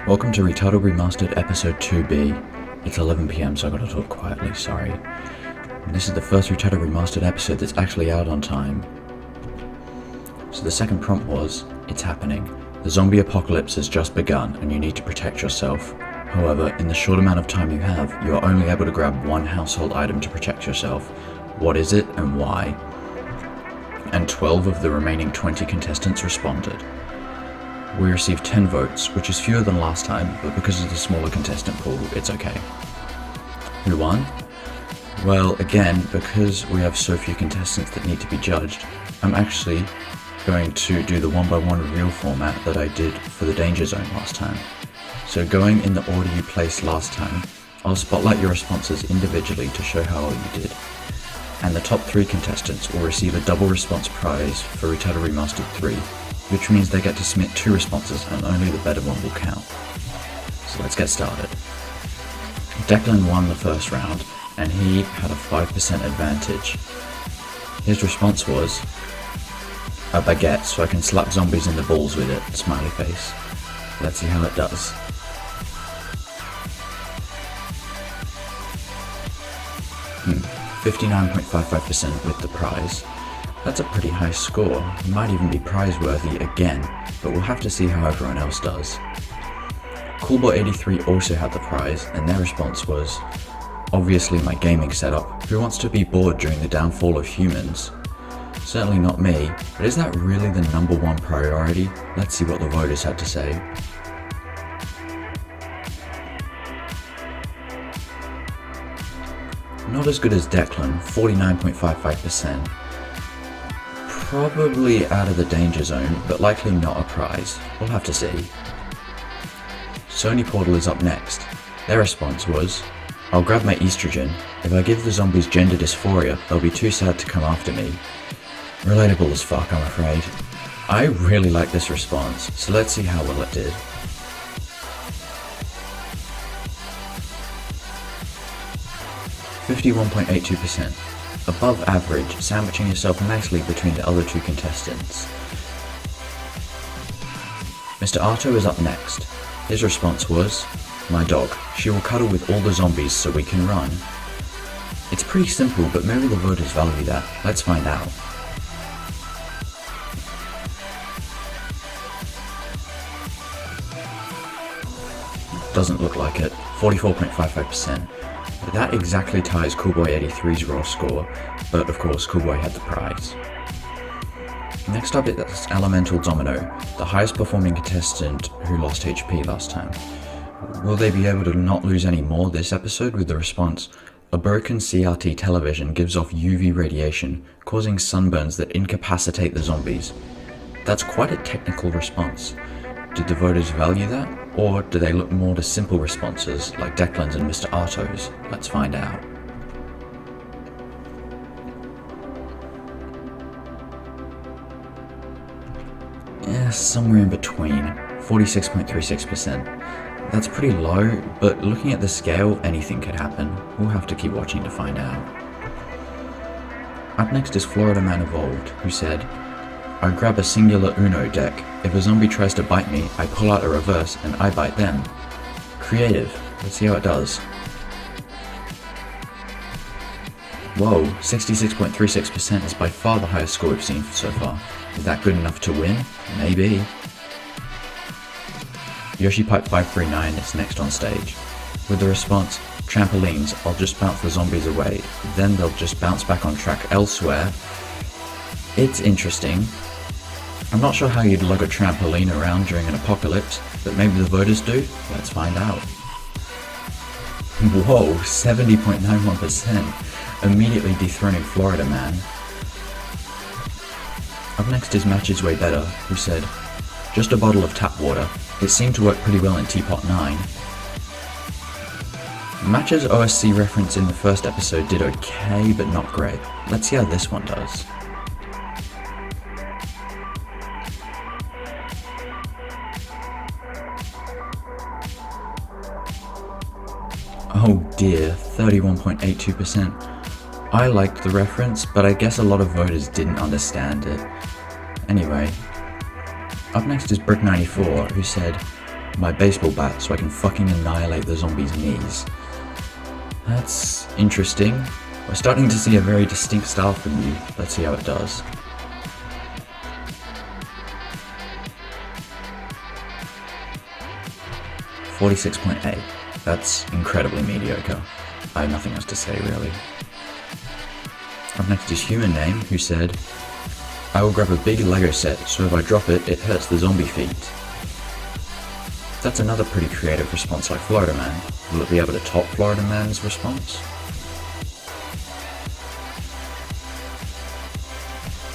Welcome to Retitled Remastered Episode 2B. It's 11 PM, so I gotta talk quietly, sorry. This is the first Retitled Remastered episode that's actually out on time. So the second prompt was, it's happening. The zombie apocalypse has just begun and you need to protect yourself. However, in the short amount of time you have, you are only able to grab one household item to protect yourself. What is it and why? And 12 of the remaining 20 contestants responded. We received 10 votes, which is fewer than last time, but because of the smaller contestant pool, it's okay. Who won? Well, again, because we have so few contestants that need to be judged, I'm actually going to do the one-by-one reveal format that I did for the Danger Zone last time. So going in the order you placed last time, I'll spotlight your responses individually to show how well you did. And the top 3 contestants will receive a double response prize for Retitled Remastered 3, which means they get to submit 2 responses and only the better one will count. So let's get started. Declan won the first round and he had a 5% advantage. His response was, a baguette so I can slap zombies in the balls with it, smiley face. Let's see how it does. Hmm, 59.55% with the prize. That's a pretty high score. It might even be prize-worthy again, but we'll have to see how everyone else does. Coolboy83 also had the prize, and their response was, obviously my gaming setup. Who wants to be bored during the downfall of humans? Certainly not me, but is that really the number one priority? Let's see what the voters had to say. Not as good as Declan, 49.55%. Probably out of the danger zone, but likely not a prize. We'll have to see. Sony Portal is up next. Their response was, I'll grab my estrogen. If I give the zombies gender dysphoria, they'll be too sad to come after me. Relatable as fuck, I'm afraid. I really like this response, so let's see how well it did. %51.82%. Above average, sandwiching yourself nicely between the other 2 contestants. Mr. Arto is up next. His response was, my dog. She will cuddle with all the zombies so we can run. It's pretty simple, but maybe the voters value that. Let's find out. Doesn't look like it. 44.55%. That exactly ties Coolboy83's raw score, but of course Coolboy had the prize. Next up is Elemental Domino, the highest performing contestant who lost HP last time. Will they be able to not lose any more this episode with the response, a broken CRT television gives off UV radiation, causing sunburns that incapacitate the zombies. That's quite a technical response. Did the voters value that? Or do they look more to simple responses like Declan's and Mr. Arto's? Let's find out. Yeah, somewhere in between, 46.36%. That's pretty low, but looking at the scale, anything could happen. We'll have to keep watching to find out. Up next is Florida Man Evolved, who said, I grab a singular Uno deck. If a zombie tries to bite me, I pull out a reverse and I bite them. Creative. Let's see how it does. Whoa, 66.36% is by far the highest score we've seen so far. Is that good enough to win? Maybe. YoshiPipe539 is next on stage. With the response, trampolines, I'll just bounce the zombies away, then they'll just bounce back on track elsewhere. It's interesting. I'm not sure how you'd lug a trampoline around during an apocalypse, but maybe the voters do? Let's find out. Whoa, 70.91%, immediately dethroning Florida Man. Up next is Matches Way Better, who said, just a bottle of tap water. It seemed to work pretty well in Teapot 9. Match's OSC reference in the first episode did okay, but not great. Let's see how this one does. Oh dear, 31.82%. I liked the reference, but I guess a lot of voters didn't understand it. Anyway, up next is Brick94, who said, my baseball bat so I can fucking annihilate the zombie's knees. That's interesting. We're starting to see a very distinct style from you. Let's see how it does. .46.8. That's incredibly mediocre. I have nothing else to say, really. Up next is Human Name, who said, I will grab a big Lego set, so if I drop it, it hurts the zombie feet. That's another pretty creative response like Florida Man. Will it be able to top Florida Man's response?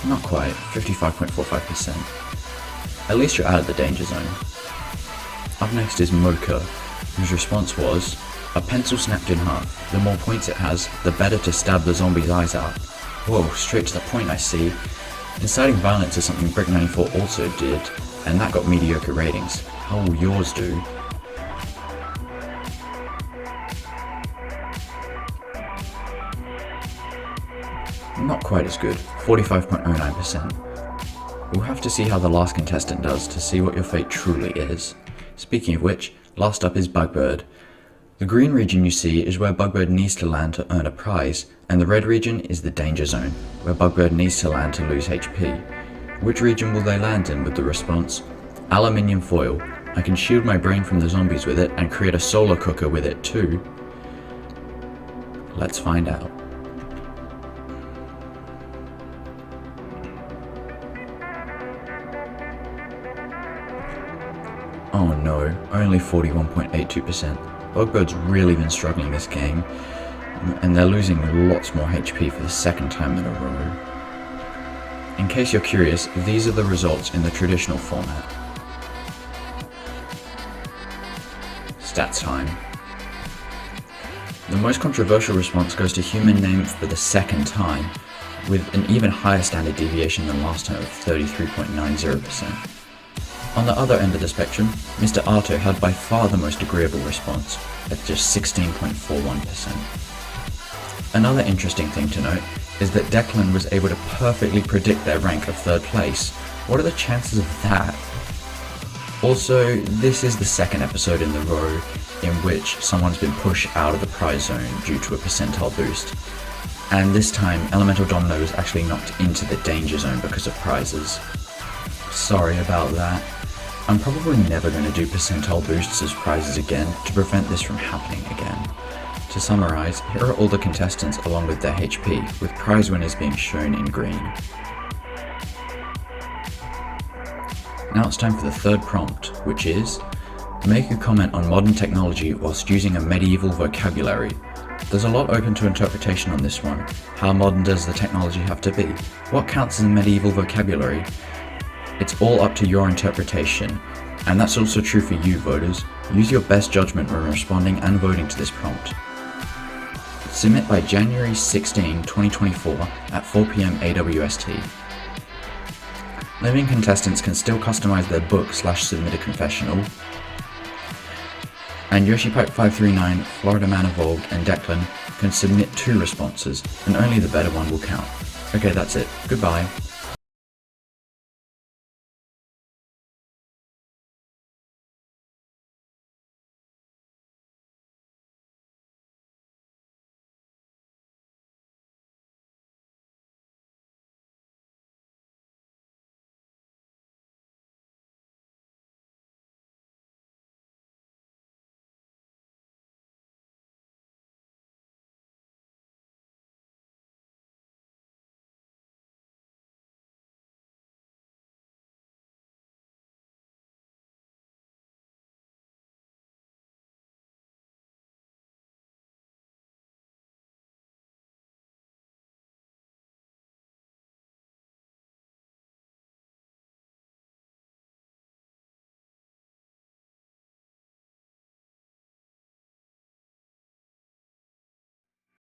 Not quite, 55.45%. At least you're out of the danger zone. Up next is Mocha, whose response was, a pencil snapped in half. The more points it has, the better to stab the zombie's eyes out. Whoa, straight to the point I see. Inciting violence is something Brick94 also did, and that got mediocre ratings. How will yours do? Not quite as good, 45.09%. We'll have to see how the last contestant does to see what your fate truly is. Speaking of which, last up is Bugbird. The green region you see is where Bugbird needs to land to earn a prize, and the red region is the danger zone, where Bugbird needs to land to lose HP. Which region will they land in with the response? Aluminium foil. I can shield my brain from the zombies with it and create a solar cooker with it too. Let's find out. Oh no, only 41.82%. Bugbird's really been struggling this game, and they're losing lots more HP for the second time in a row. In case you're curious, these are the results in the traditional format. Stats time. The most controversial response goes to Human Name for the second time, with an even higher standard deviation than last time of 33.90%. On the other end of the spectrum, Mr. Arto had by far the most agreeable response, at just 16.41%. Another interesting thing to note is that Declan was able to perfectly predict their rank of third place. What are the chances of that? Also, this is the second episode in the row in which someone's been pushed out of the prize zone due to a percentile boost. And this time, Elemental Domino was actually knocked into the danger zone because of prizes. Sorry about that. I'm probably never going to do percentile boosts as prizes again to prevent this from happening again. To summarise, here are all the contestants along with their HP, with prize winners being shown in green. Now it's time for the third prompt, which is, make a comment on modern technology whilst using a medieval vocabulary. There's a lot open to interpretation on this one. How modern does the technology have to be? What counts as medieval vocabulary? It's all up to your interpretation, and that's also true for you voters. Use your best judgment when responding and voting to this prompt. Submit by January 16, 2024 at 4 PM AWST. Living contestants can still customize their book/submit a confessional. And YoshiPipe539, Florida Man Evolved, and Declan can submit 2 responses, and only the better one will count. Okay, that's it. Goodbye.